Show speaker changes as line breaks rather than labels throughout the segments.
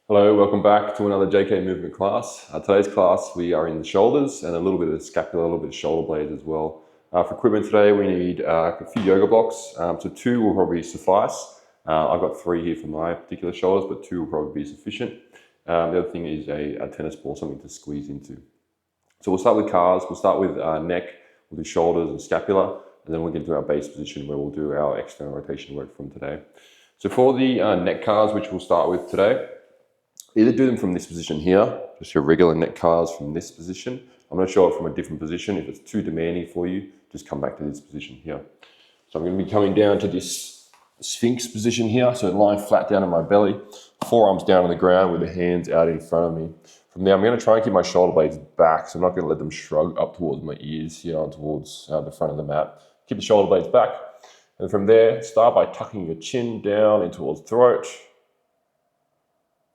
Hello, welcome back to another JK movement class. Today's class we are in the shoulders and a little bit of the scapula, a little bit of shoulder blades as well. For equipment today we need a few yoga blocks, so 2 will probably suffice. I've got 3 here for my particular shoulders, but 2 will probably be sufficient. The other thing is a tennis ball, something to squeeze into. So we'll start with calves, we'll start with neck, we'll do shoulders and scapula, and then we'll get into our base position where we'll do our external rotation work from today. So for the neck calves, which we'll start with today, either do them from this position here, just your regular neck calves from this position. I'm going to show it from a different position. If it's too demanding for you, just come back to this position here. So I'm going to be coming down to this sphinx position here, so lying flat down on my belly, forearms down on the ground with the hands out in front of me. From there, I'm going to try and keep my shoulder blades back, so I'm not going to let them shrug up towards my ears here and towards the front of the mat. Keep the shoulder blades back. And from there, start by tucking your chin down in towards throat,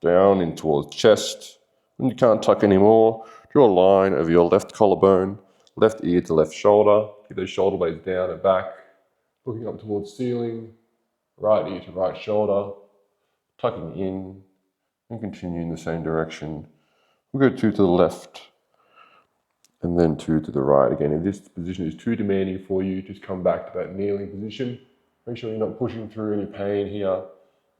down in towards chest. When you can't tuck anymore, draw a line over your left collarbone, left ear to left shoulder. Keep those shoulder blades down and back, looking up towards ceiling, right ear to right shoulder, tucking in, and continue in the same direction. We'll go 2 to the left, and then 2 to the right. Again, if this position is too demanding for you, just come back to that kneeling position. Make sure you're not pushing through any pain here.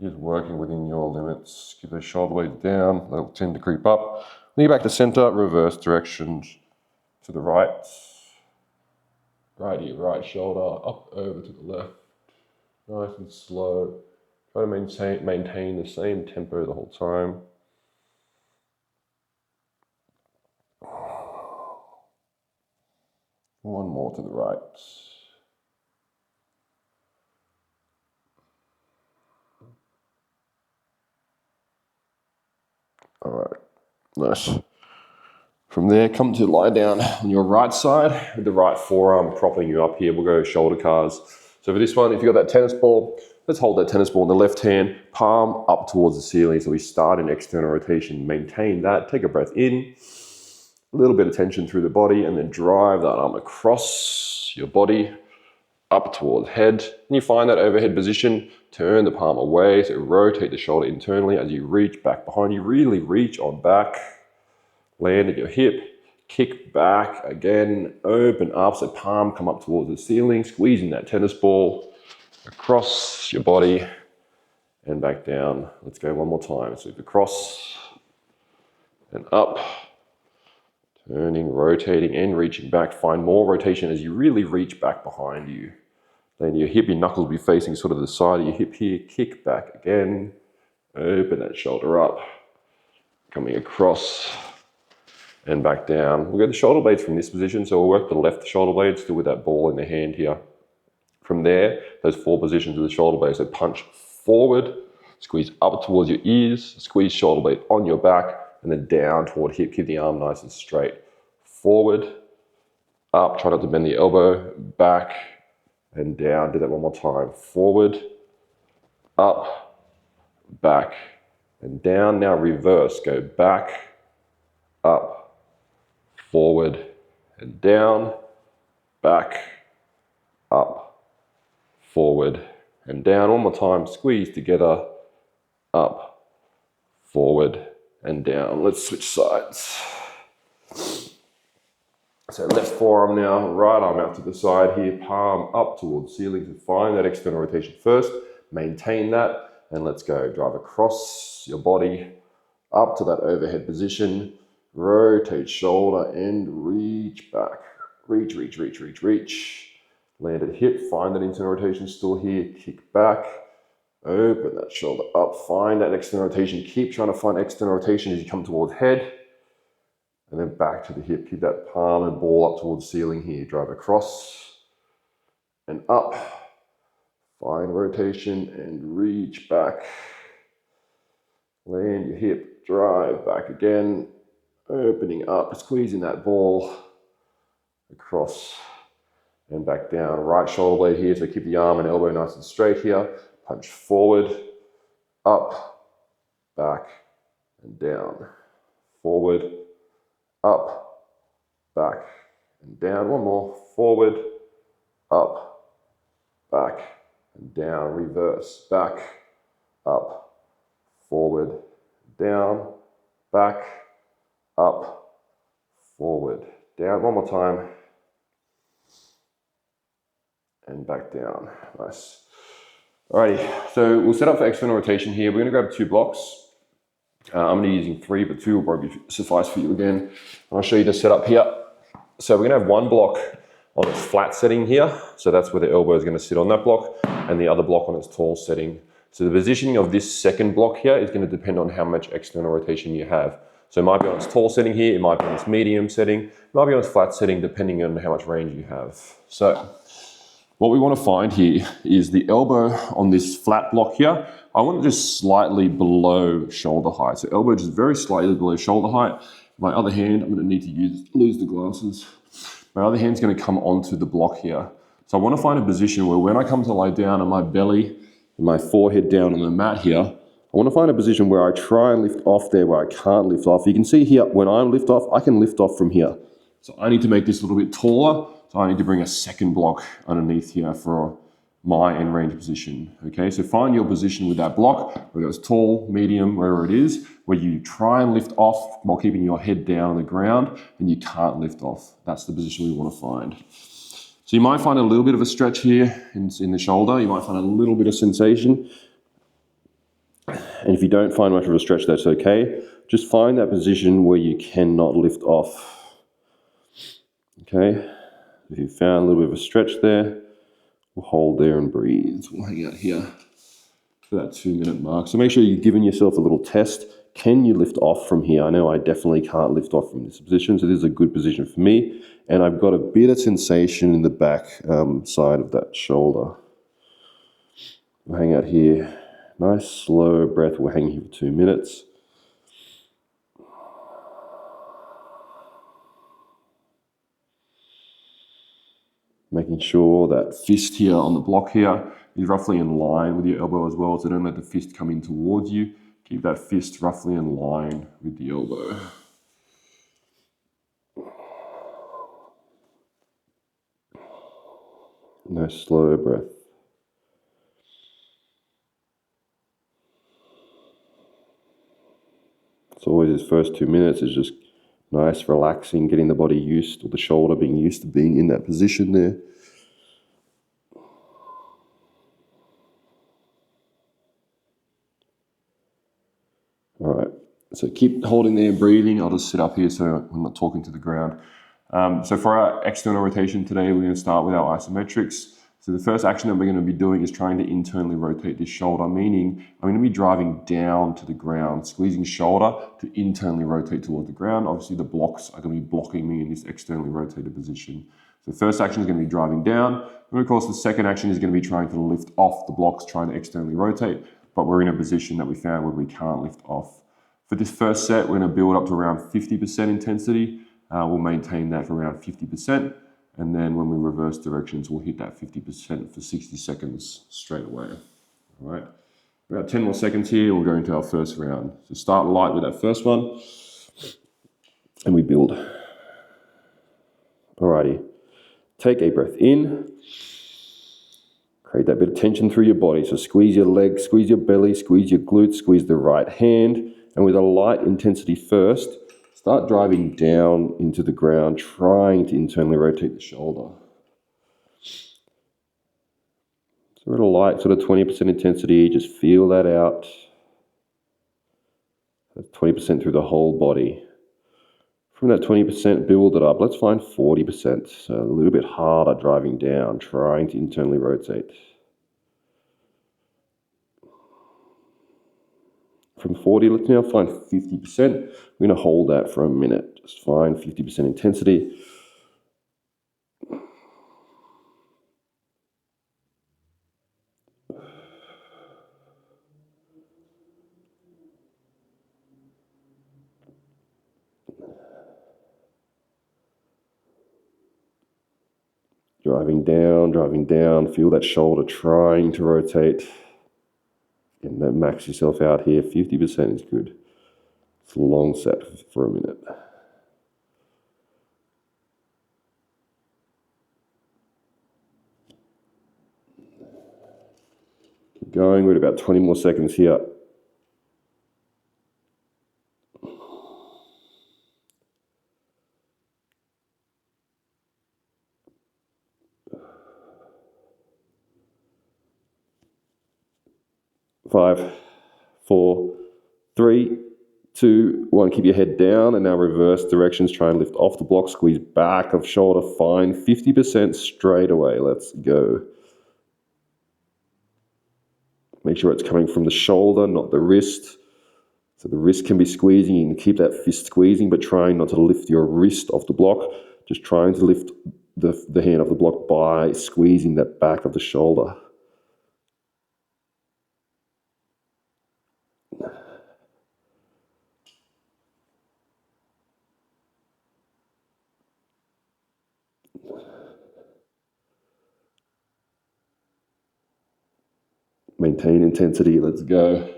Just working within your limits. Keep those shoulder blades down, they'll tend to creep up. Knee back to center, reverse directions to the right. Right ear, right shoulder, up over to the left. Nice and slow. Try to maintain the same tempo the whole time. One more to the right. All right, nice. From there, come to lie down on your right side with the right forearm propping you up here. We'll go shoulder calves. So for this one, if you've got that tennis ball, let's hold that tennis ball in the left hand, palm up towards the ceiling. So we start in external rotation, maintain that, take a breath in, a little bit of tension through the body, and then drive that arm across your body, up towards head. And you find that overhead position, turn the palm away, so rotate the shoulder internally as you reach back behind you, really reach on back, land at your hip, kick back again, open up, so palm come up towards the ceiling, squeezing that tennis ball across your body and back down. Let's go one more time. Sweep across and up, turning, rotating and reaching back. Find more rotation as you really reach back behind you. Then your hip, your knuckles will be facing sort of the side of your hip here. Kick back again, open that shoulder up, coming across and back down. We'll get the shoulder blades from this position, so we'll work the left shoulder blade still with that ball in the hand here. From there, those 4 positions of the shoulder blade, so punch forward, squeeze up towards your ears, squeeze shoulder blade on your back, and then down toward hip. Keep the arm nice and straight. Forward, up, try not to bend the elbow, back, and down. Do that one more time. Forward, up, back, and down. Now reverse. Go back, up, forward, and down, back, up, forward, and down. One more time. Squeeze together, up, forward, and down. Let's switch sides. So left forearm now, right arm out to the side here, palm up towards ceiling. So find that external rotation first, maintain that, and let's go. Drive across your body, up to that overhead position, rotate shoulder and reach back. Reach, reach, reach, reach, reach. Land at hip, find that internal rotation still here, kick back, open that shoulder up, find that external rotation. Keep trying to find external rotation as you come towards head. And then back to the hip, keep that palm and ball up towards the ceiling here. Drive across and up. Find rotation and reach back. Land your hip, drive back again. Opening up, squeezing that ball across and back down. Right shoulder blade here, so keep the arm and elbow nice and straight here. Punch forward, up, back, and down. Forward, up, back, and down. One more. Forward, up, back, and down. Reverse. Back, up, forward, down, back, up, forward, down. One more time. And back down. Nice. Alrighty, so we'll set up for external rotation here. We're going to grab 2 blocks. I'm going to be using 3, but 2 will probably suffice for you again. And I'll show you the setup here. So we're going to have 1 block on its flat setting here. So that's where the elbow is going to sit on that block, and the other block on its tall setting. So the positioning of this second block here is going to depend on how much external rotation you have. So it might be on its tall setting here, it might be on its medium setting, it might be on its flat setting, depending on how much range you have. So what we want to find here is the elbow on this flat block here. I want it just slightly below shoulder height. So elbow just very slightly below shoulder height. My other hand, I'm going to need to lose the glasses. My other hand's going to come onto the block here. So I want to find a position where when I come to lie down on my belly and my forehead down on the mat here, I want to find a position where I try and lift off there where I can't lift off. You can see here, when I lift off, I can lift off from here. So I need to make this a little bit taller. So I need to bring a second block underneath here for my end range position. Okay, so find your position with that block, whether it's tall, medium, wherever it is, where you try and lift off while keeping your head down on the ground and you can't lift off. That's the position we want to find. So you might find a little bit of a stretch here in the shoulder. You might find a little bit of sensation. And if you don't find much of a stretch, that's okay. Just find that position where you cannot lift off. Okay, if you found a little bit of a stretch there, we'll hold there and breathe. We'll hang out here for that 2-minute mark. So make sure you've given yourself a little test. Can you lift off from here? I know I definitely can't lift off from this position, so this is a good position for me. And I've got a bit of sensation in the back side of that shoulder. We'll hang out here. Nice slow breath. We'll hang here for 2 minutes. Making sure that fist here on the block here is roughly in line with your elbow as well, so don't let the fist come in towards you. Keep that fist roughly in line with the elbow. Nice slow breath. It's always these first 2 minutes is just nice, relaxing, getting the body used, or the shoulder being used to being in that position there. All right, so keep holding there and breathing. I'll just sit up here so I'm not talking to the ground. So for our external rotation today, we're going to start with our isometrics. So the first action that we're going to be doing is trying to internally rotate this shoulder, meaning I'm going to be driving down to the ground, squeezing shoulder to internally rotate toward the ground. Obviously the blocks are going to be blocking me in this externally rotated position. So the first action is going to be driving down. And of course the second action is going to be trying to lift off the blocks, trying to externally rotate, but we're in a position that we found where we can't lift off. For this first set, we're going to build up to around 50% intensity. We'll maintain that for around 50. And then when we reverse directions, we'll hit that 50% for 60 seconds straight away. All right, about 10 more seconds here, we'll go into our first round. So start light with that first one, and we build. Alrighty, take a breath in. Create that bit of tension through your body. So squeeze your legs, squeeze your belly, squeeze your glutes, squeeze the right hand. And with a light intensity first, start driving down into the ground, trying to internally rotate the shoulder. So at a light sort of 20% intensity, just feel that out. That's 20% through the whole body. From that 20%, build it up. Let's find 40%. So a little bit harder driving down, trying to internally rotate. From 40, let's now find 50%. We're going to hold that for a minute. Just find 50% intensity. Driving down, feel that shoulder trying to rotate. And then max yourself out here. 50% is good. It's a long set for a minute. Keep going, we're at about 20 more seconds here. 5, 4, 3, 2, 1. Keep your head down, and now reverse directions. Try and lift off the block. Squeeze back of shoulder. Find 50% straight away. Let's go. Make sure it's coming from the shoulder, not the wrist. So the wrist can be squeezing. You can keep that fist squeezing, but trying not to lift your wrist off the block. Just trying to lift the hand off the block by squeezing that back of the shoulder. Maintain intensity. Let's go.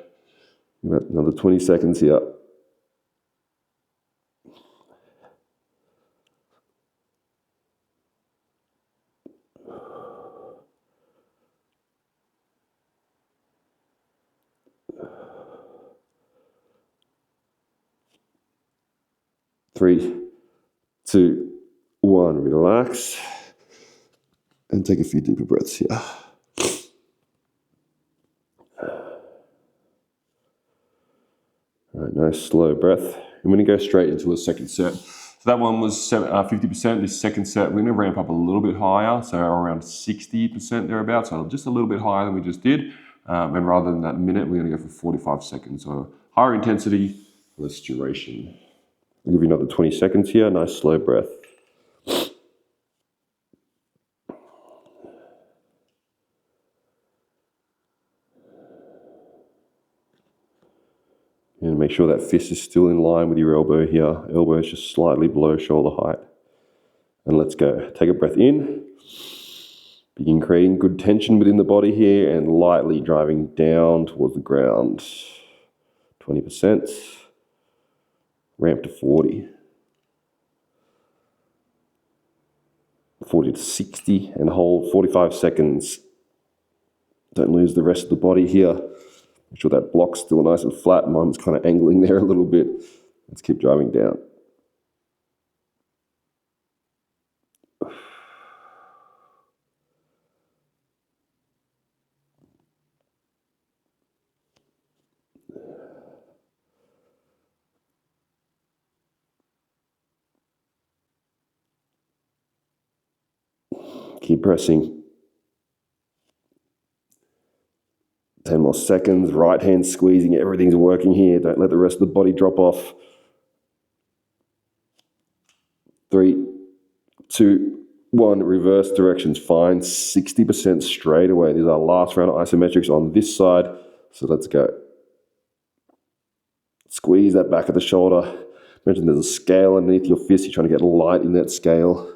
About another 20 seconds here. Three, 2, 1. Relax. And take a few deeper breaths here. All right, nice slow breath. I'm going to go straight into a second set. So that one was 50%. This second set, we're going to ramp up a little bit higher, so around 60% thereabouts, so just a little bit higher than we just did. And rather than that minute, we're going to go for 45 seconds. So higher intensity, less duration. I'll give you another 20 seconds here. Nice slow breath. And make sure that fist is still in line with your elbow here. Elbow is just slightly below shoulder height. And let's go. Take a breath in. Begin creating good tension within the body here and lightly driving down towards the ground. 20%. Ramp to 40. 40 to 60 and hold 45 seconds. Don't lose the rest of the body here. Make sure that block's still nice and flat. Mine's kind of angling there a little bit. Let's keep driving down. Keep pressing. 10 more seconds. Right hand squeezing. Everything's working here. Don't let the rest of the body drop off. 3, 2, 1. Reverse directions. Find 60% straight away. These are our last round of isometrics on this side. So let's go. Squeeze that back of the shoulder. Imagine there's a scale underneath your fist. You're trying to get light in that scale.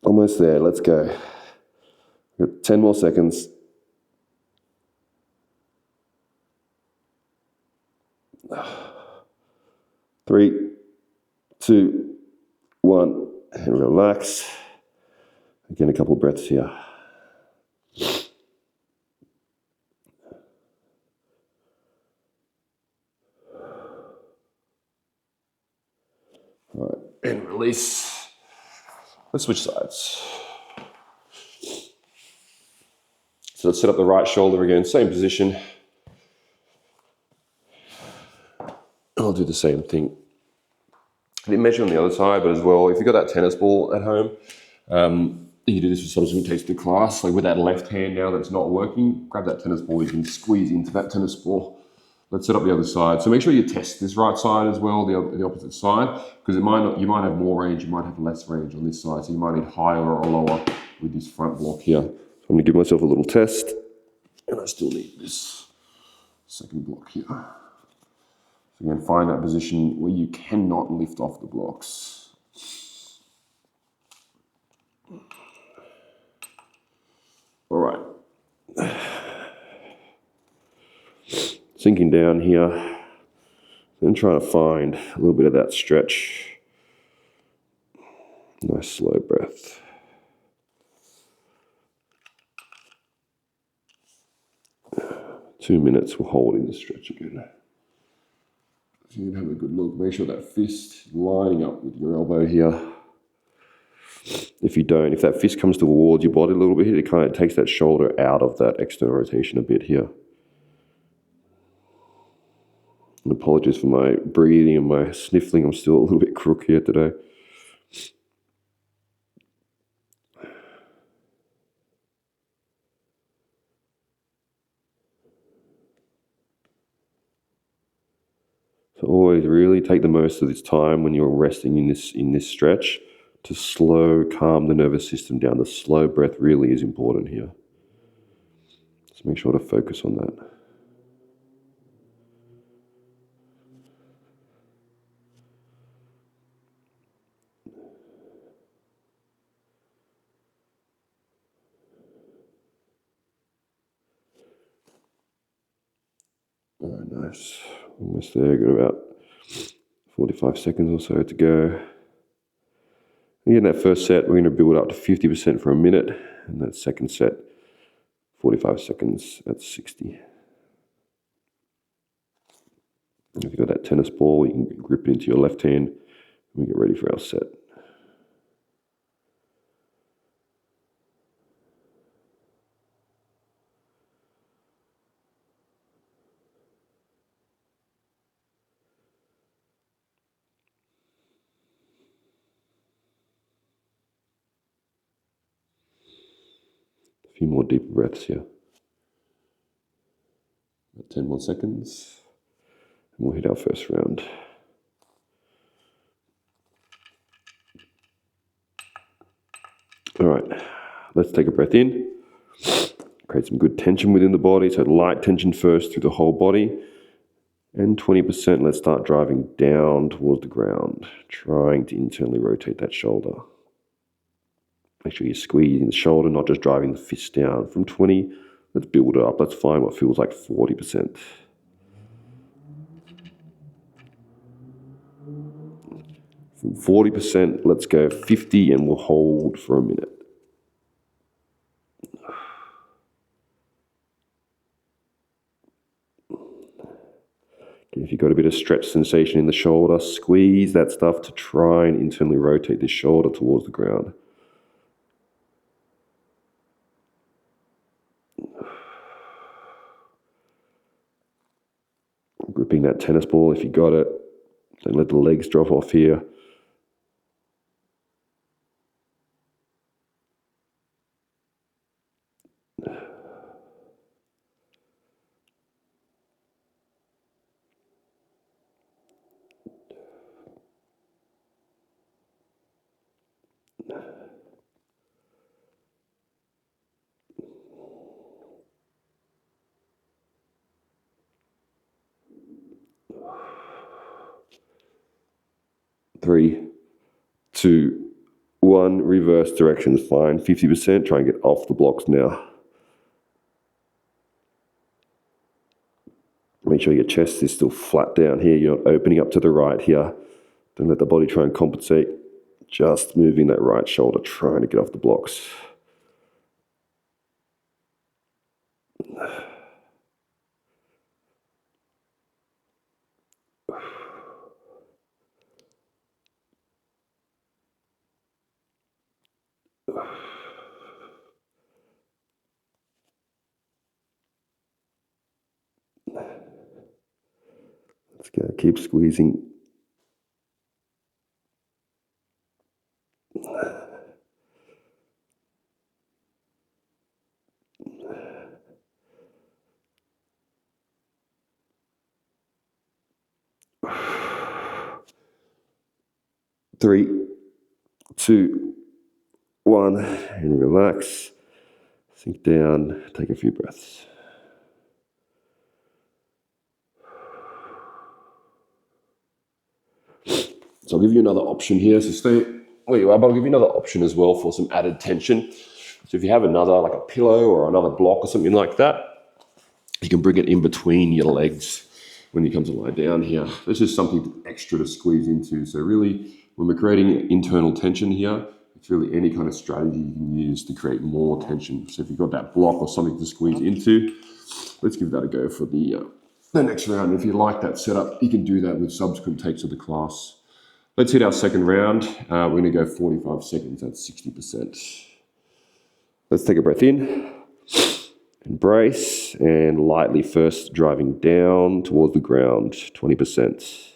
Almost there. Let's go. We've got 10 more seconds. Three, 2, 1, and relax. Again, a couple of breaths here. All right, and release. Let's switch sides. So let's set up the right shoulder again, same position. I'll do the same thing. I didn't measure on the other side, but as well, if you've got that tennis ball at home, you do this for subsequent takes to class, like with that left hand now that's not working, grab that tennis ball, you can squeeze into that tennis ball. Let's set up the other side. So make sure you test this right side as well, the opposite side, because you might have more range, you might have less range on this side, so you might need higher or lower with this front block here. So I'm going to give myself a little test, and I still need this second block here. So again, find that position where you cannot lift off the blocks. All right. Sinking down here, then trying to find a little bit of that stretch. Nice slow breath. 2 minutes, we'll hold in the stretch again. So you can have a good look. Make sure that fist lining up with your elbow here. If that fist comes towards your body a little bit, it kind of takes that shoulder out of that external rotation a bit here. And apologies for my breathing and my sniffling. I'm still a little bit crook here today. So always really take the most of this time when you're resting in this stretch to calm the nervous system down. The slow breath really is important here. So make sure to focus on that. All right, nice. Almost there. Got about 45 seconds or so to go. Again, that first set, we're going to build up to 50% for a minute. And that second set, 45 seconds at 60. And if you've got that tennis ball, you can grip it into your left hand. And we get ready for our set. A few more deep breaths here. About 10 more seconds. And we'll hit our first round. All right, let's take a breath in. Create some good tension within the body. So light tension first through the whole body. And 20%, let's start driving down towards the ground, trying to internally rotate that shoulder. Make sure you're squeezing the shoulder, not just driving the fist down. From 20, let's build it up. Let's find what feels like 40%. From 40%, let's go 50 and we'll hold for a minute. If you've got a bit of stretch sensation in the shoulder, squeeze that stuff to try and internally rotate the shoulder towards the ground. Gripping that tennis ball if you got it. Don't let the legs drop off here. Three, 2, 1, reverse direction is fine. 50%, try and get off the blocks now. Make sure your chest is still flat down here. You're not opening up to the right here. Don't let the body try and compensate. Just moving that right shoulder, trying to get off the blocks. Let's go, keep squeezing. Three, 2, 1, and relax. Sink down, take a few breaths. So I'll give you another option here. So stay where you are, but I'll give you another option as well for some added tension. So if you have another, like a pillow or another block or something like that, you can bring it in between your legs when you come to lie down here. This is something extra to squeeze into. So really, when we're creating internal tension here, it's really any kind of strategy you can use to create more tension. So if you've got that block or something to squeeze into, let's give that a go for the next round. If you like that setup, you can do that with subsequent takes of the class. Let's hit our second round. We're going to go 45 seconds at 60%. Let's take a breath in, embrace, and lightly first driving down towards the ground, 20%.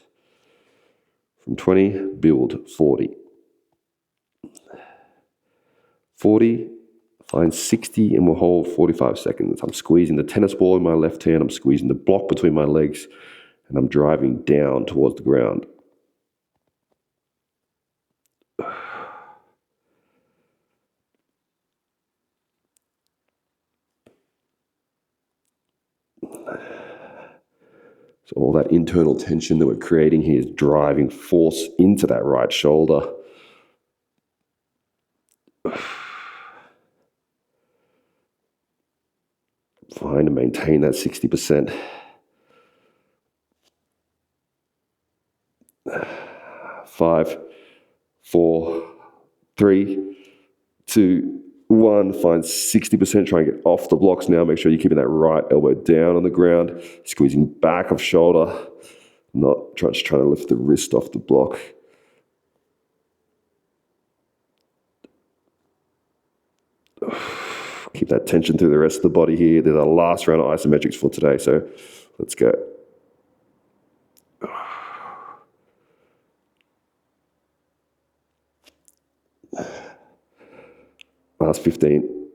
From 20, build 40. 40, find 60, and we'll hold 45 seconds. I'm squeezing the tennis ball in my left hand, I'm squeezing the block between my legs, and I'm driving down towards the ground. So all that internal tension that we're creating here is driving force into that right shoulder. Trying to maintain that 60%. 5, 4, 3, 2, 1. Find 60%. Try and get off the blocks now. Make sure you're keeping that right elbow down on the ground. Squeezing back of shoulder. Not just trying to lift the wrist off the block. Keep that tension through the rest of the body here. There's our last round of isometrics for today, so let's go. Last 15.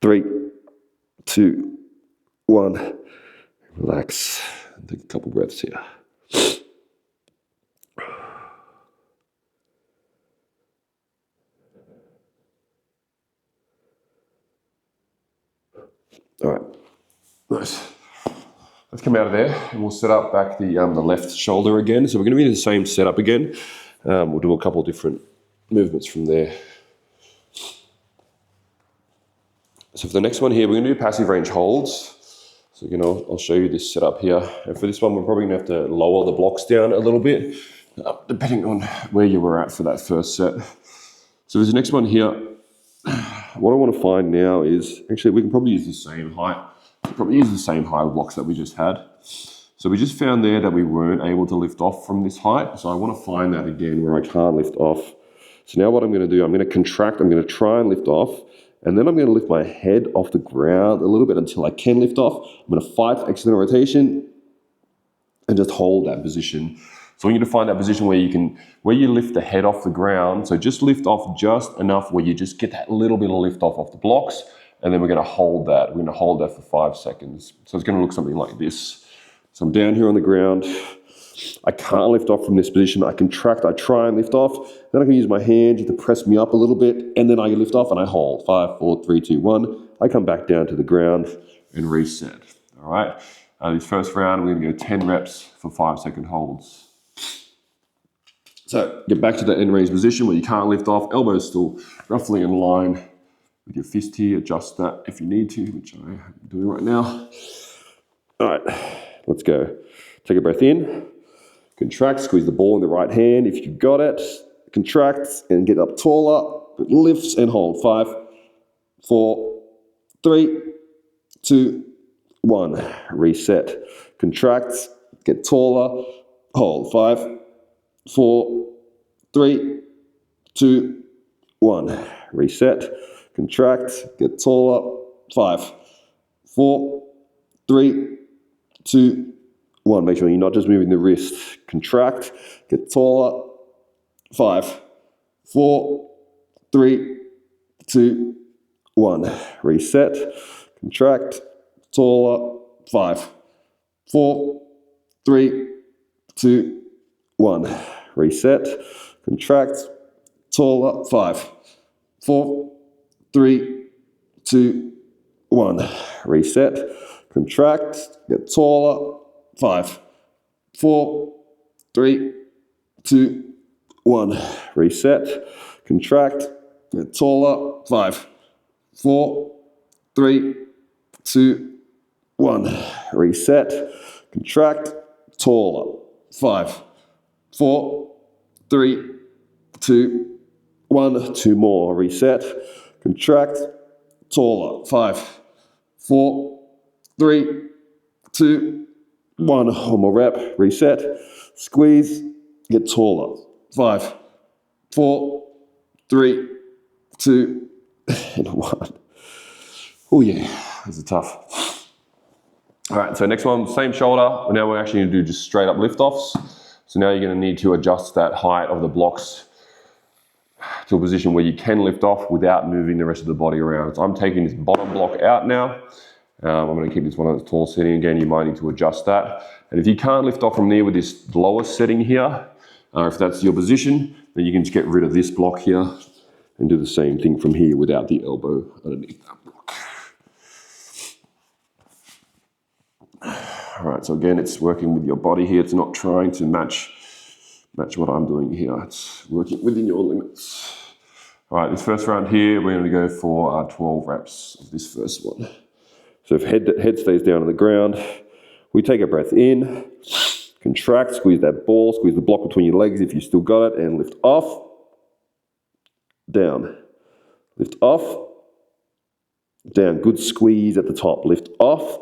Three, 2, 1. Relax. Take a couple breaths here. All right, nice. Let's come out of there and we'll set up back the left shoulder again. So we're going to be in the same setup again. We'll do a couple of different movements from there. So for the next one here, we're going to do passive range holds. So again, I'll show you this setup here. And for this one, we're probably going to have to lower the blocks down a little bit, depending on where you were at for that first set. So there's the next one here. What I want to find now is, actually we can probably use the same height. Probably use the same height blocks that we just had. So we just found there that we weren't able to lift off from this height. So I want to find that again where I can't lift off. So now what I'm going to do, I'm going to contract, I'm going to try and lift off. And then I'm going to lift my head off the ground a little bit until I can lift off. I'm going to fight for external rotation and just hold that position. So I want you to find that position where you lift the head off the ground. So just lift off just enough where you just get that little bit of lift off the blocks. And then we're going to hold that. We're going to hold that for 5 seconds. So it's going to look something like this. So I'm down here on the ground. I can't lift off from this position. I contract, I try and lift off. Then I can use my hand just to press me up a little bit. And then I lift off and I hold. 5, 4, 3, 2, 1. I come back down to the ground and reset. All right. This first round, we're going to go 10 reps for 5-second holds. So get back to the end range position where you can't lift off. Elbows still roughly in line with your fist here. Adjust that if you need to, which I am doing right now. All right, let's go. Take a breath in. Contract, squeeze the ball in the right hand. If you got it, contract and get up taller. It lifts and hold. 5, 4, 3, 2, 1. Reset. Contract, get taller, hold. 5, 4, 3, 2, 1. Reset. Contract, get taller. 5, 4, 3, 2, 1. Make sure you're not just moving the wrist. Contract, get taller. 5, 4, 3, 2, 1. Reset. Contract, taller. 5, 4, 3, 2, 1. Reset. Contract, taller. 5, 4, 3, 2, 1. Reset. Contract, get taller. 5, 4, 3, 2, 1. Reset. Contract, get taller. 5, 4, 3, 2, 1. Reset. Contract, taller. 5, 4, 3, 2, 1. 2 more. Reset. Contract. Taller. 5, 4, 3, 2, 1. One more rep. Reset. Squeeze. Get taller. 5, 4, 3, 2, and 1. Oh yeah, this is tough. All right, so next one, same shoulder. Now we're actually going to do just straight up lift-offs. So now you're going to need to adjust that height of the blocks to a position where you can lift off without moving the rest of the body around. So I'm taking this bottom block out now. I'm going to keep this one on its tall setting. Again, you might need to adjust that. And if you can't lift off from there with this lower setting here, if that's your position, then you can just get rid of this block here and do the same thing from here without the elbow underneath that block. All right, so again, it's working with your body here. It's not trying to match what I'm doing here. It's working within your limits. All right, this first round here, we're going to go for 12 reps of this first one. So if head stays down on the ground, we take a breath in, contract, squeeze that ball, squeeze the block between your legs if you still got it, and lift off, down, lift off, down. Good squeeze at the top. Lift off,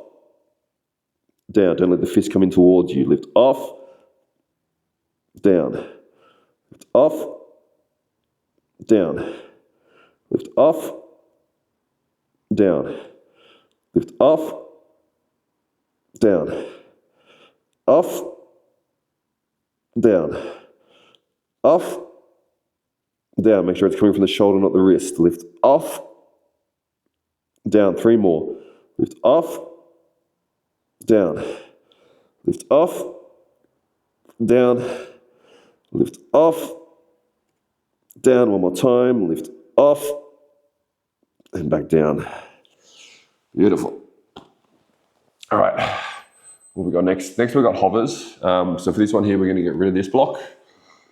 down. Don't let the fist come in towards you. Lift off, down, lift off, down, lift off, down, lift off, down, off, down, off, down. Make sure it's coming from the shoulder, not the wrist. Lift off, down. 3 more. Lift off, down, lift off, down, lift off, down. 1 more time. Lift off, and back down. Beautiful. All right. What we got next? Next we got hovers. So for this one here, we're going to get rid of this block.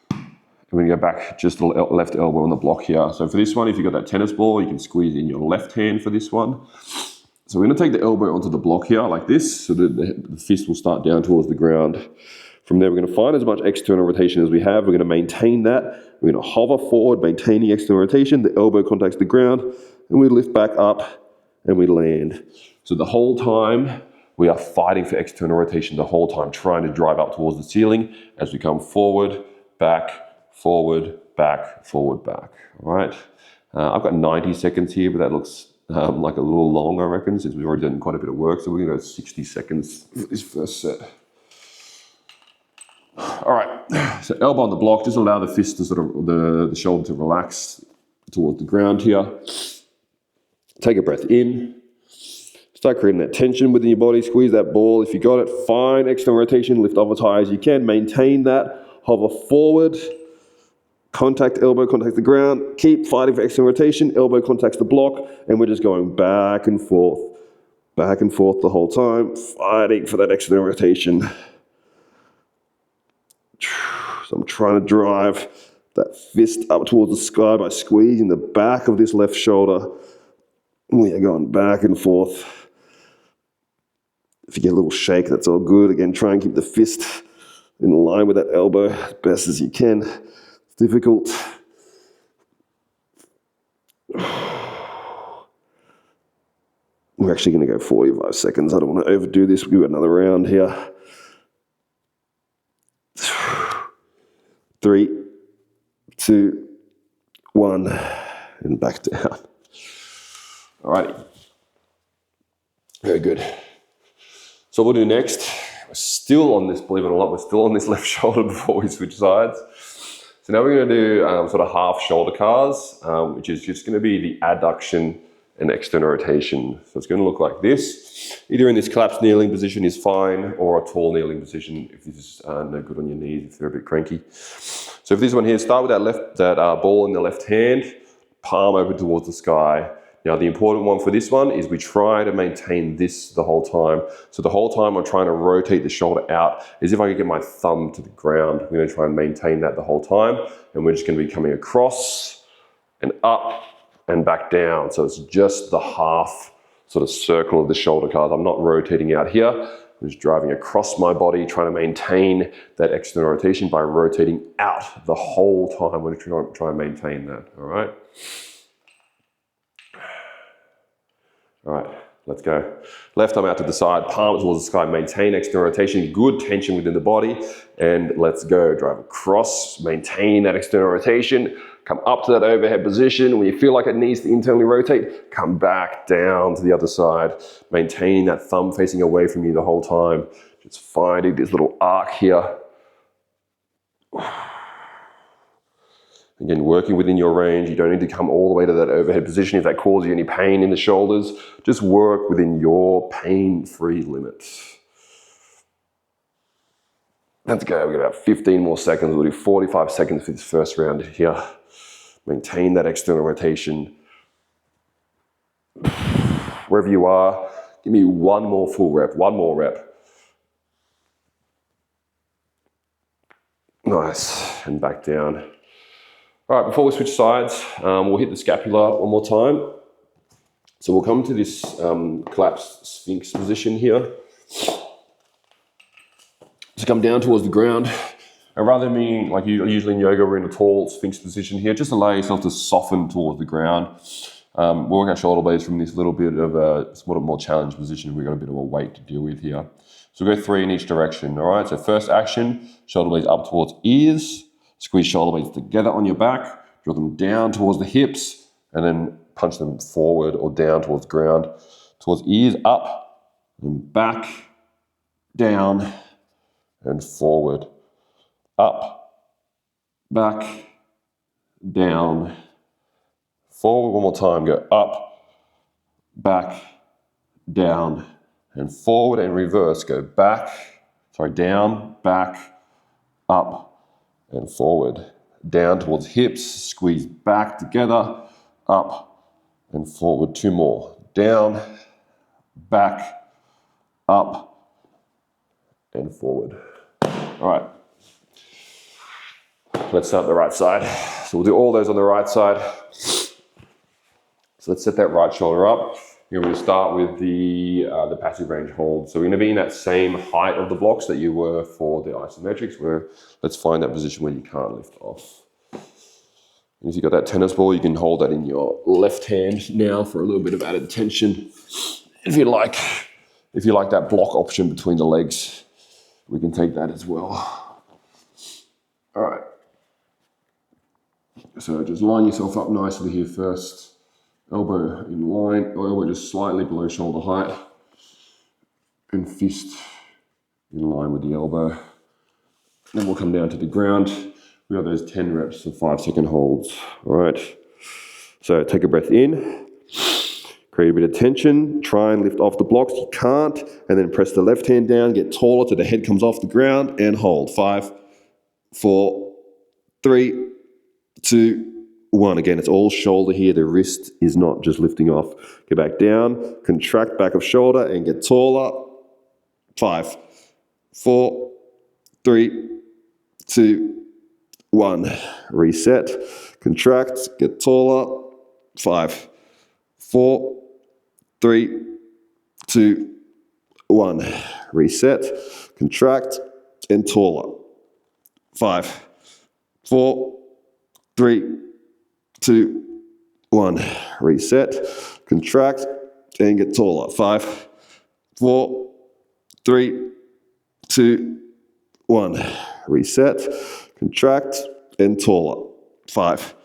And we're going to go back just the left elbow on the block here. So for this one, if you've got that tennis ball, you can squeeze in your left hand for this one. So we're going to take the elbow onto the block here like this, so that the fist will start down towards the ground. From there, we're going to find as much external rotation as we have. We're going to maintain that. We're going to hover forward, maintaining external rotation. The elbow contacts the ground, and we lift back up, and we land. So the whole time, we are fighting for external rotation the whole time, trying to drive up towards the ceiling as we come forward, back, forward, back, forward, back. All right. I've got 90 seconds here, but that looks like a little long, I reckon, since we've already done quite a bit of work. So we're going to go 60 seconds for this first set. All right. So elbow on the block, just allow the fist to sort of, the shoulder to relax towards the ground here. Take a breath in. Start creating that tension within your body. Squeeze that ball. If you got it, find external rotation. Lift off as high as you can. Maintain that. Hover forward. Contact elbow, contact the ground. Keep fighting for external rotation. Elbow contacts the block. And we're just going back and forth the whole time. Fighting for that external rotation. So I'm trying to drive that fist up towards the sky by squeezing the back of this left shoulder. We are going back and forth. If you get a little shake, that's all good. Again, try and keep the fist in line with that elbow as best as you can. It's difficult. We're actually going to go 45 seconds. I don't want to overdo this. We'll do another round here. 3, 2, 1, and back down. Alrighty. Very good. So what we'll do next, we're still on this, believe it or not, we're still on this left shoulder before we switch sides. So now we're going to do sort of half shoulder cars, which is just going to be the adduction and external rotation. So it's going to look like this. Either in this collapsed kneeling position is fine, or a tall kneeling position if this is no good on your knees, if they're a bit cranky. So for this one here, start with that ball in the left hand, palm open towards the sky. Now the important one for this one is we try to maintain this the whole time. So the whole time I'm trying to rotate the shoulder out as if I could get my thumb to the ground. We're going to try and maintain that the whole time. And we're just going to be coming across and up and back down. So it's just the half sort of circle of the shoulder cars. I'm not rotating out here. I'm just driving across my body, trying to maintain that external rotation by rotating out the whole time. We're trying to try and maintain that, all right? All right, let's go. Left arm out to the side, palm towards the sky, maintain external rotation, good tension within the body, and let's go. Drive across, maintain that external rotation, come up to that overhead position. When you feel like it needs to internally rotate, come back down to the other side, maintaining that thumb facing away from you the whole time. Just finding this little arc here. Again, working within your range. You don't need to come all the way to that overhead position if that causes you any pain in the shoulders. Just work within your pain-free limits. Let's go. We've got about 15 more seconds. We'll do 45 seconds for this first round here. Maintain that external rotation. Wherever you are, give me one more full rep, one more rep. Nice, and back down. All right, before we switch sides, we'll hit the scapula one more time. So we'll come to this collapsed sphinx position here. So come down towards the ground. And rather than being, like usually in yoga, we're in a tall sphinx position here, just allow yourself to soften towards the ground. We'll work our shoulder blades from this little bit of a somewhat more challenged position. We've got a bit of a weight to deal with here. So we'll go 3 in each direction, all right? So first action, shoulder blades up towards ears. Squeeze shoulder blades together on your back, draw them down towards the hips, and then punch them forward or down towards the ground. Towards ears, up, and back, down, and forward. Up, back, down, forward. One more time, go up, back, down, and forward, and reverse. Go down, back, up, and forward. Down towards hips, squeeze back together, up and forward. 2 more. Down, back, up, and forward. All right. Let's start the right side. So we'll do all those on the right side. So let's set that right shoulder up. We're going to start with the passive range hold. So we're going to be in that same height of the blocks that you were for the isometrics, where let's find that position where you can't lift off. And if you've got that tennis ball, you can hold that in your left hand now for a little bit of added tension. If you like that block option between the legs, we can take that as well. All right. So just line yourself up nicely here first. Elbow in line, or elbow just slightly below shoulder height, and fist in line with the elbow. Then we'll come down to the ground. We got those 10 reps of 5-second holds. All right. So take a breath in, create a bit of tension, try and lift off the blocks. You can't, and then press the left hand down, get taller till the head comes off the ground, and hold. 5, 4, 3, 2, 1. Again, it's all shoulder here. The wrist is not just lifting off. Get back down, contract back of shoulder and get taller. 5, 4, 3, 2, 1. Reset, contract, get taller. 5, 4, 3, 2, 1. Reset, contract, and taller. 5, 4, 3, 2, 1. Reset, contract, and get taller. 5, 4, 3, 2, 1. Reset, contract, and taller. 5,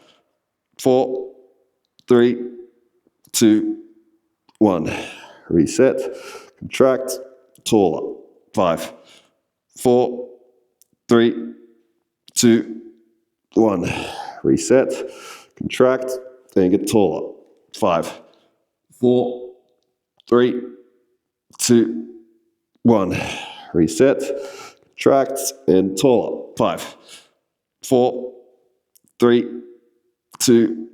4, 3, 2, 1. Reset, contract, taller. 5, 4, 3, 2, 1. Reset, contract, and get taller. 5, 4, 3, 2, 1. Reset, contract, and taller. 5, 4, 3, 2,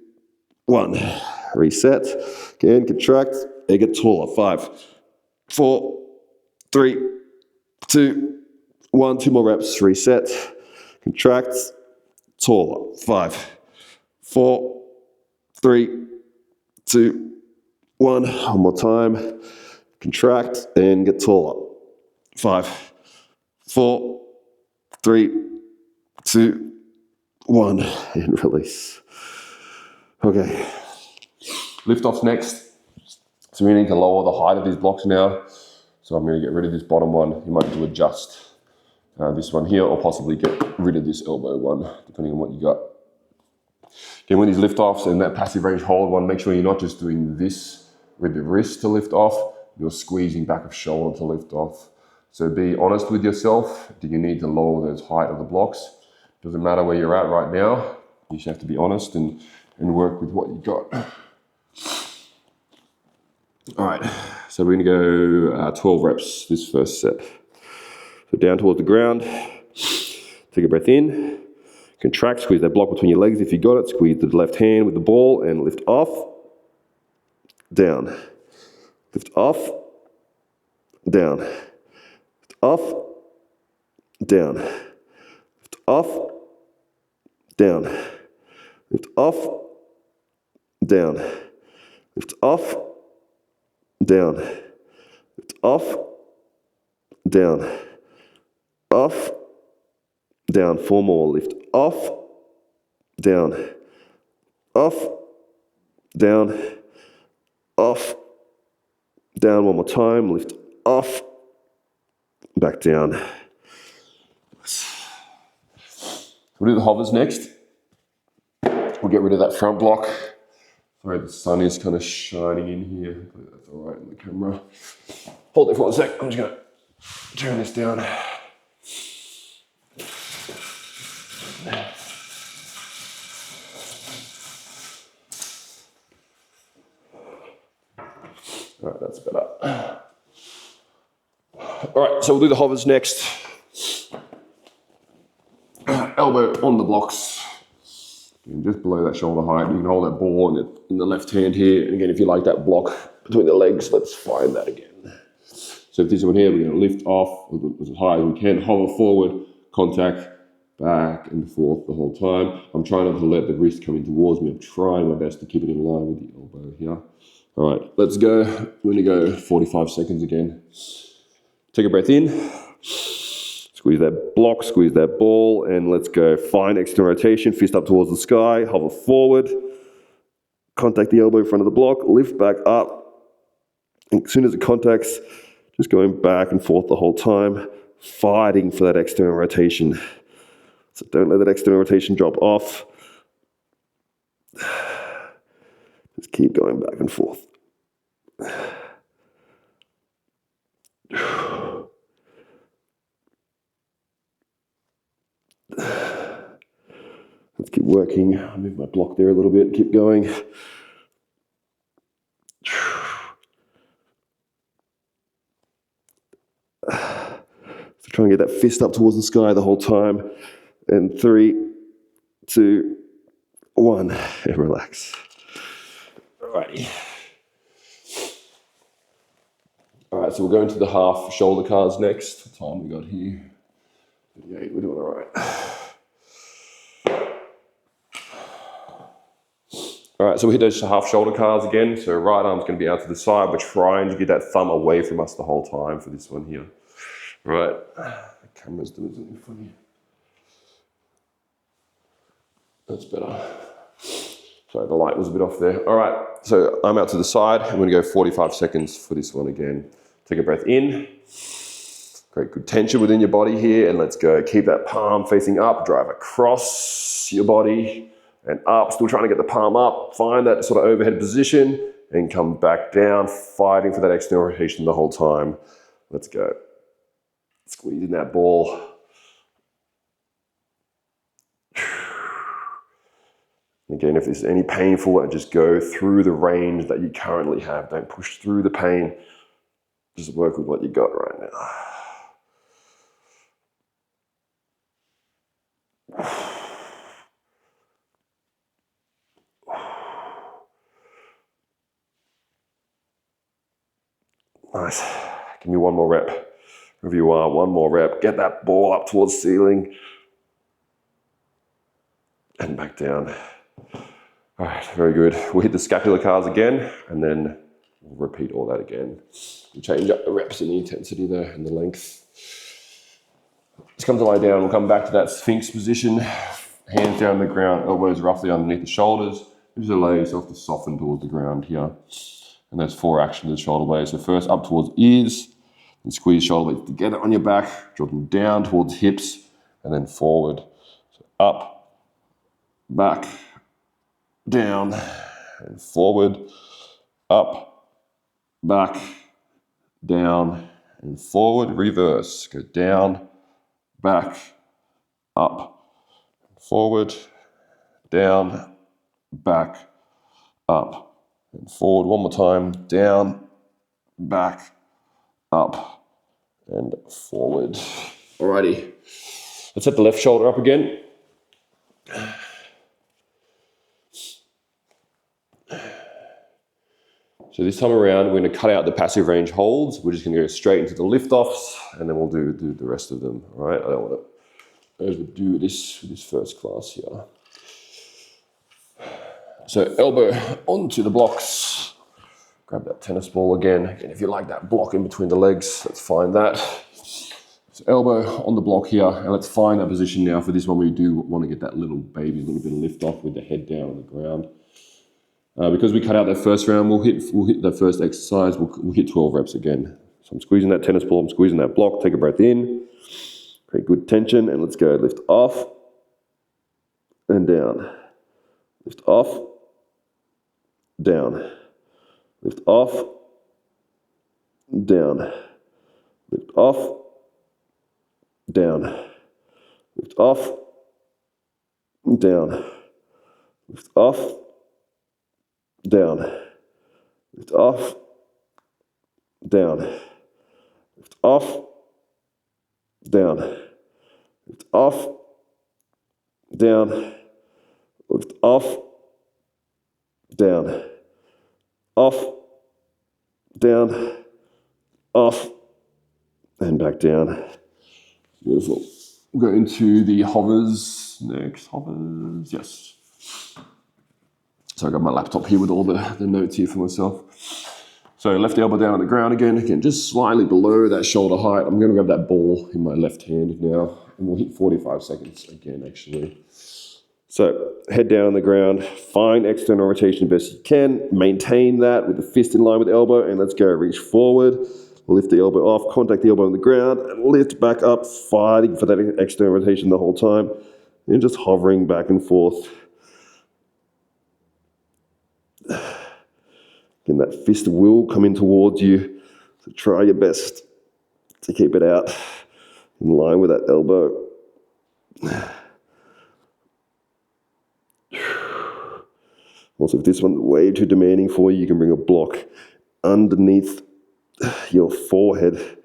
1. Reset, again, contract, and get taller. 5, 4, 3, 2, 1. 2 more reps. Reset, contract, taller. 5, 4, 3, 2, 1. One more time. Contract and get taller. 5, 4, 3, 2, 1, and release. Okay, lift off's next. So we need to lower the height of these blocks now. So I'm going to get rid of this bottom one. You might need to adjust this one here, or possibly get rid of this elbow one, depending on what you got. Again, with these lift offs and that passive range hold one, make sure you're not just doing this with the wrist to lift off, you're squeezing back of shoulder to lift off. So be honest with yourself. Do you need to lower those height of the blocks? Doesn't matter where you're at right now. You just have to be honest and work with what you got. All right, so we're gonna go 12 reps this first set. So down towards the ground, take a breath in, contract, squeeze that block between your legs if you got it, squeeze the left hand with the ball and lift off, down, lift off, down, lift off, down, lift off, down, lift off, down, lift off, down, lift off, down, off, down, 4 more, lift off, down, off, down, off, down, 1 more time, lift off, back down. We'll do the hovers next. We'll get rid of that front block. Sorry, the sun is kind of shining in here, but that's all right in the camera. Hold it for 1 sec. I'm just going to turn this down. All right, that's better. All right, so we'll do the hovers next. Elbow on the blocks. And just below that shoulder height, you can hold that ball in the left hand here. And again, if you like that block between the legs, let's find that again. So if this one here, we're going to lift off as high as we can, hover forward, contact, back and forth the whole time. I'm trying not to let the wrist come in towards me. I'm trying my best to keep it in line with the elbow here. All right, let's go. We're going to go 45 seconds again. Take a breath in. Squeeze that block, squeeze that ball, and let's go. Find external rotation, fist up towards the sky, hover forward, contact the elbow in front of the block, lift back up. And as soon as it contacts, just going back and forth the whole time, fighting for that external rotation. So don't let that external rotation drop off. Just keep going back and forth. Let's keep working. I'll move my block there a little bit, keep going. So try and get that fist up towards the sky the whole time. And 3, 2, 1, and relax. Alrighty. Alright, so we'll go into the half shoulder cars next. What time we got here? 38, we're doing alright. Alright, so we hit those half shoulder cars again. So right arm's going to be out to the side. We're trying to get that thumb away from us the whole time for this one here. Right, the camera's doing something funny. That's better. Sorry, the light was a bit off there. All right, so I'm out to the side. I'm going to go 45 seconds for this one again. Take a breath in. Great, good tension within your body here. And let's go. Keep that palm facing up. Drive across your body and up. Still trying to get the palm up. Find that sort of overhead position and come back down, fighting for that external rotation the whole time. Let's go. Squeezing that ball. Again, if there's any painful, just go through the range that you currently have. Don't push through the pain. Just work with what you got right now. Nice. Give me one more rep. Wherever you are, one more rep. Get that ball up towards the ceiling. And back down. All right, very good. We'll hit the scapular cars again, and then we'll repeat all that again. We'll change up the reps and the intensity there and the length. Just come to lie down. We'll come back to that sphinx position. Hands down on the ground, elbows roughly underneath the shoulders. Just allow yourself to soften towards the ground here. And that's 4 actions of the shoulder blades. So first up towards ears, and squeeze shoulder blades together on your back, draw them down towards hips, and then forward. So up, back, down, and forward, up, back, down, and forward. Reverse. Go down, back, up, forward, down, back, up, and forward. One more time. Down, back, up, and forward. Alrighty. Let's set the left shoulder up again. So this time around, we're going to cut out the passive range holds. We're just going to go straight into the lift-offs, and then we'll do the rest of them. All right, I don't want to overdo this with this first class here. So elbow onto the blocks. Grab that tennis ball again. Again, if you like that block in between the legs, let's find that. So elbow on the block here, and let's find that position now. For this one, we do want to get that little baby, little bit of lift off with the head down on the ground. Because we cut out that first round, we'll hit that first exercise. We'll hit 12 reps again. So I'm squeezing that tennis ball. I'm squeezing that block. Take a breath in. Create good tension, and let's go. Lift off and down. Lift off, down. Lift off, down. Lift off, down. Lift off, down. Lift off, down. Lift off, down. Lift off, down. Lift off, down. Lift off, down. Off, down, off, and back down. Beautiful. We'll go into the hovers next. Hovers, yes. So I got my laptop here with all the notes here for myself. So left elbow down on the ground again, just slightly below that shoulder height. I'm going to grab that ball in my left hand now, and we'll hit 45 seconds again, actually. So head down on the ground, find external rotation best you can, maintain that with the fist in line with the elbow, and let's go. Reach forward, lift the elbow off, contact the elbow on the ground, and lift back up, fighting for that external rotation the whole time, and just hovering back and forth. Again, that fist will come in towards you, so try your best to keep it out in line with that elbow. Also, if this one's way too demanding for you, you can bring a block underneath your forehead.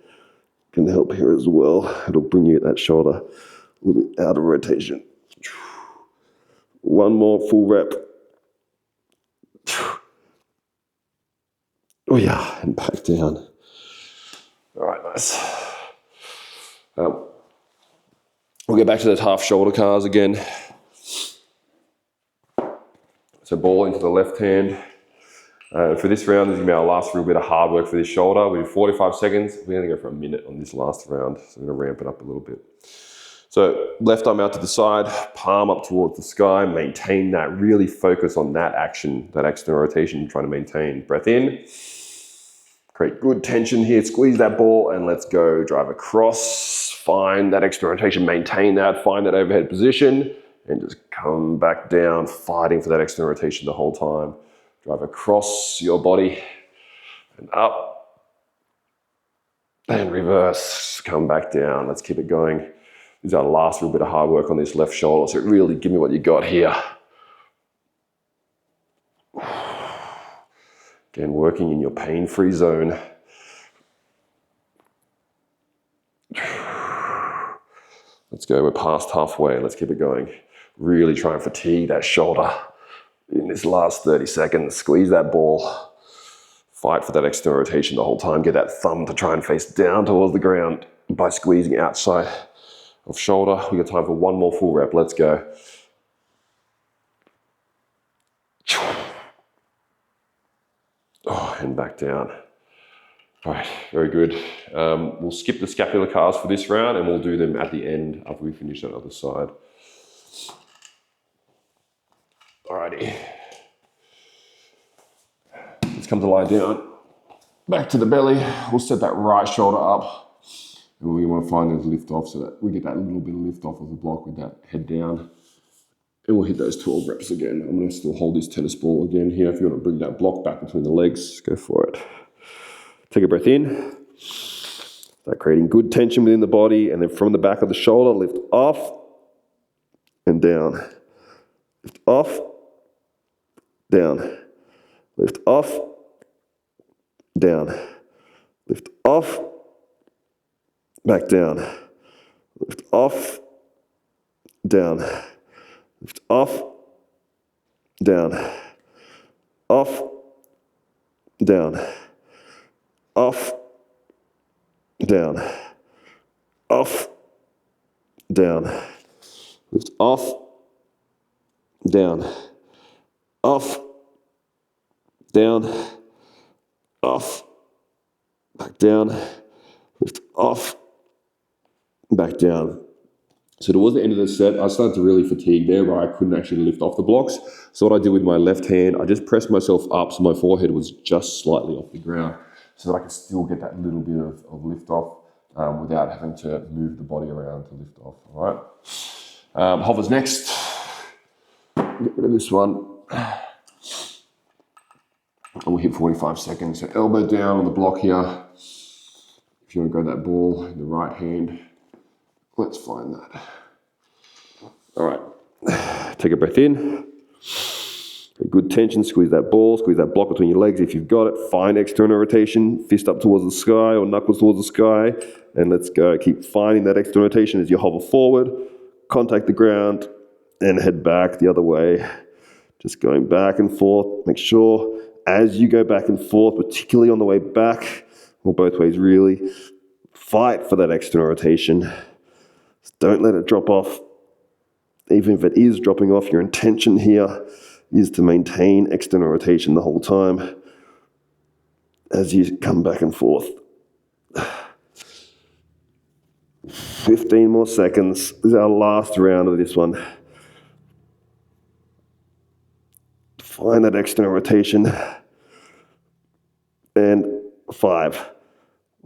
Can help here as well. It'll bring you that shoulder a little bit out of rotation. One more full rep. Oh yeah, and back down. All right, nice. We'll get back to those half shoulder cars again. So ball into the left hand. For this round, this is going to be our last real bit of hard work for this shoulder. We do 45 seconds. We're going to go for a minute on this last round. So we're going to ramp it up a little bit. So left arm out to the side, palm up towards the sky. Maintain that. Really focus on that action, that external rotation you're trying to maintain. Breath in. Create good tension here. Squeeze that ball and let's go. Drive across. Find that external rotation. Maintain that. Find that overhead position. And just come back down, fighting for that external rotation the whole time. Drive across your body and up and reverse. Come back down. Let's keep it going. This is our last little bit of hard work on this left shoulder. So really give me what you got here. Again, working in your pain-free zone. Let's go. We're past halfway. Let's keep it going. Really try and fatigue that shoulder in this last 30 seconds. Squeeze that ball. Fight for that external rotation the whole time. Get that thumb to try and face down towards the ground by squeezing outside of shoulder. We got time for one more full rep. Let's go. Oh, and back down. All right, very good. We'll skip the scapular cars for this round and we'll do them at the end after we finish that other side. Alrighty. Let's come to lie down. Back to the belly. We'll set that right shoulder up. And we want to find those lift off so that we get that little bit of lift off of the block with that head down. And we'll hit those 12 reps again. I'm going to still hold this tennis ball again here. If you want to bring that block back between the legs, go for it. Take a breath in. Start creating good tension within the body. And then from the back of the shoulder, lift off and down. Lift off, down. Lift off, down. Lift off, back down. Lift off, down. Lift off, down. Off, down. Off, down. Off, down. Lift off, down. Off, down. Off, back down. Lift off, back down. So towards the end of the set, I started to really fatigue there where I couldn't actually lift off the blocks. So what I did with my left hand, I just pressed myself up so my forehead was just slightly off the ground so that I could still get that little bit of lift off without having to move the body around to lift off, all right? Hovers next. Get rid of this one. And we'll hit 45 seconds. So elbow down on the block here. If you want to go that ball in the right hand, let's find that. All right, take a breath in. Good tension, squeeze that ball, squeeze that block between your legs if you've got it. Find external rotation, fist up towards the sky or knuckles towards the sky. And let's go, keep finding that external rotation as you hover forward, contact the ground, and head back the other way. Just going back and forth. Make sure as you go back and forth, particularly on the way back, or both ways really, fight for that external rotation. Don't let it drop off. Even if it is dropping off, your intention here is to maintain external rotation the whole time as you come back and forth. 15 more seconds. This is our last round of this one. Find that external rotation. And 5,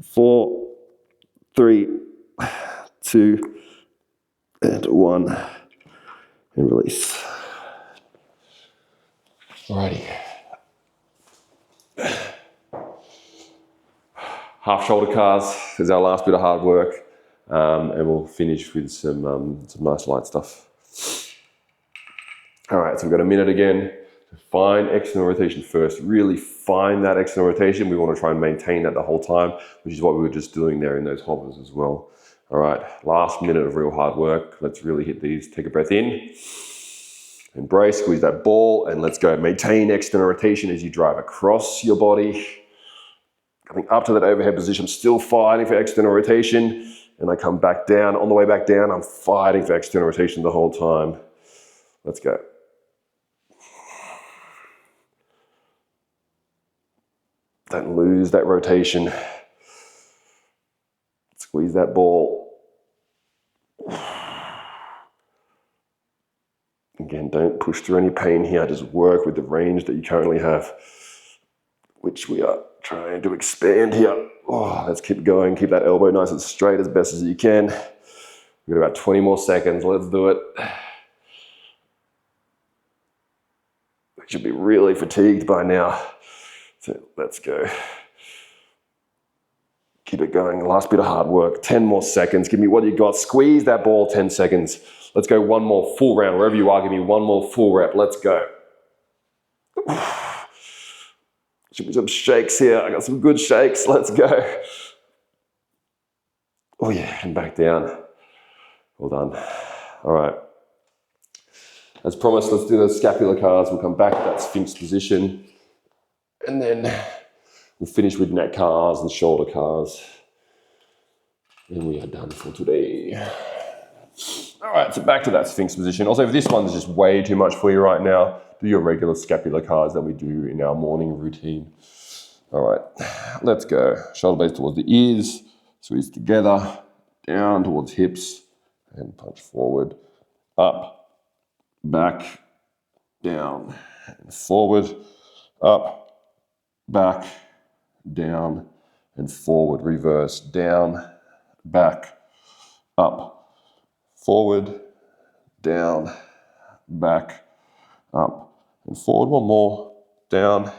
4, 3, 2, and 1. And release. Alrighty. Half shoulder cars is our last bit of hard work. And we'll finish with some nice light stuff. All right, so we've got a minute again. Find external rotation first. Really find that external rotation. We want to try and maintain that the whole time, which is what we were just doing there in those hovers as well. All right, last minute of real hard work. Let's really hit these. Take a breath in. Embrace, squeeze that ball, and let's go. Maintain external rotation as you drive across your body. Coming up to that overhead position, I'm still fighting for external rotation. And I come back down. On the way back down, I'm fighting for external rotation the whole time. Let's go. Don't lose that rotation. Squeeze that ball. Again, don't push through any pain here. Just work with the range that you currently have, which we are trying to expand here. Oh, let's keep going. Keep that elbow nice and straight as best as you can. We've got about 20 more seconds. Let's do it. We should be really fatigued by now. So let's go. Keep it going. Last bit of hard work. 10 more seconds. Give me what you got. Squeeze that ball 10 seconds. Let's go one more full round. Wherever you are, give me one more full rep. Let's go. Should be some shakes here. I got some good shakes. Let's go. Oh yeah, and back down. Well done. All right. As promised, let's do the scapular cars. We'll come back to that sphinx position. And then we'll finish with neck cars and shoulder cars. And we are done for today. All right, so back to that sphinx position. Also, if this one's just way too much for you right now, do your regular scapular cars that we do in our morning routine. All right, let's go. Shoulder blades towards the ears, squeeze together, down towards hips, and punch forward, up, back, down, and forward, up, back, down, and forward. Reverse, down, back, up, forward, down, back, up, and forward. One more, down,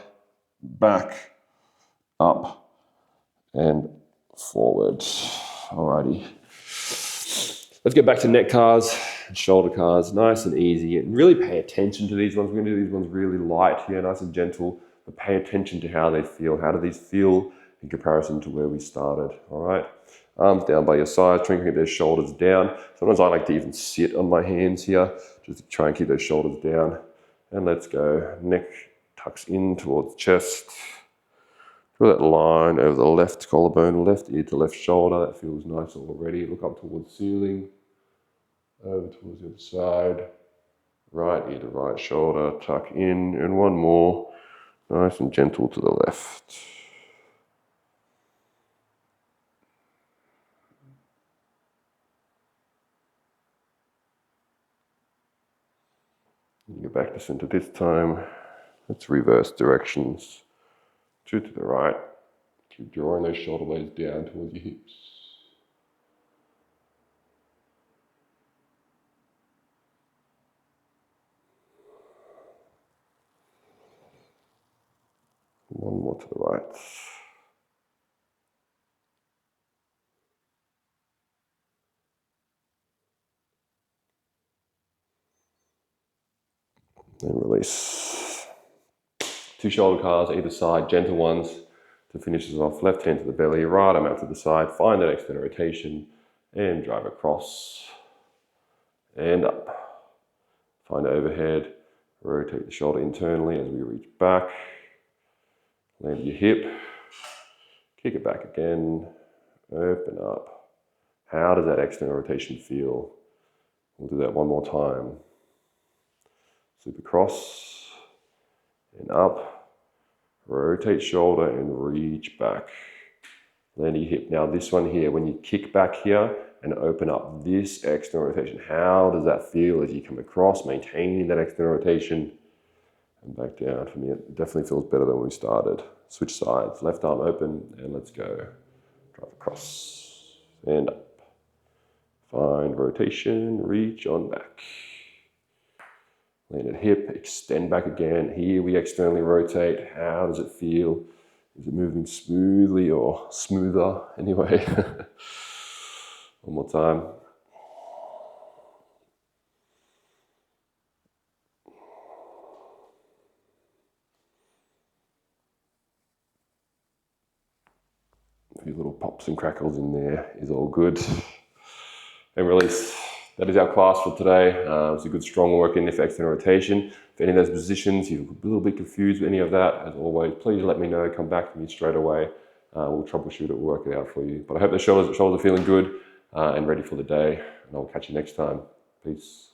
back, up, and forward. Alrighty. Let's get back to neck cars and shoulder cars. Nice and easy. And really pay attention to these ones. We're going to do these ones really light here, nice and gentle. But pay attention to how they feel. How do these feel in comparison to where we started? All right. Arms down by your sides. Try and keep those shoulders down. Sometimes I like to even sit on my hands here, just to try and keep those shoulders down. And let's go. Neck tucks in towards chest. Draw that line over the left collarbone, left ear to left shoulder. That feels nice already. Look up towards the ceiling. Over towards the other side. Right ear to right shoulder. Tuck in. And one more. Nice and gentle to the left. Get back to center this time. Let's reverse directions. 2 to the right. Keep drawing those shoulder blades down towards your hips. One more to the right. And release. 2 shoulder cars either side, gentle ones to finish this off. Left hand to the belly, right arm out to the side. Find that external rotation and drive across and up. Find overhead. Rotate the shoulder internally as we reach back. Land your hip. Kick it back again. Open up. How does that external rotation feel? We'll do that one more time. Sweep across and up. Rotate shoulder and reach back. Land your hip. Now this one here, when you kick back here and open up this external rotation, how does that feel as you come across, maintaining that external rotation and back down? For me, it definitely feels better than when we started. Switch sides, left arm open, and let's go. Drive across and up. Find rotation, reach on back. Land at hip, extend back again. Here we externally rotate. How does it feel? Is it moving smoothly or smoother? Anyway, one more time. A few little pops and crackles in there is all good. And release. That is our class for today. It's a good strong work in the external rotation. If any of those positions you're a little bit confused with any of that, as always, please let me know. Come back to me straight away. We'll troubleshoot it, work it out for you. But I hope the shoulders are feeling good and ready for the day. And I'll catch you next time. Peace.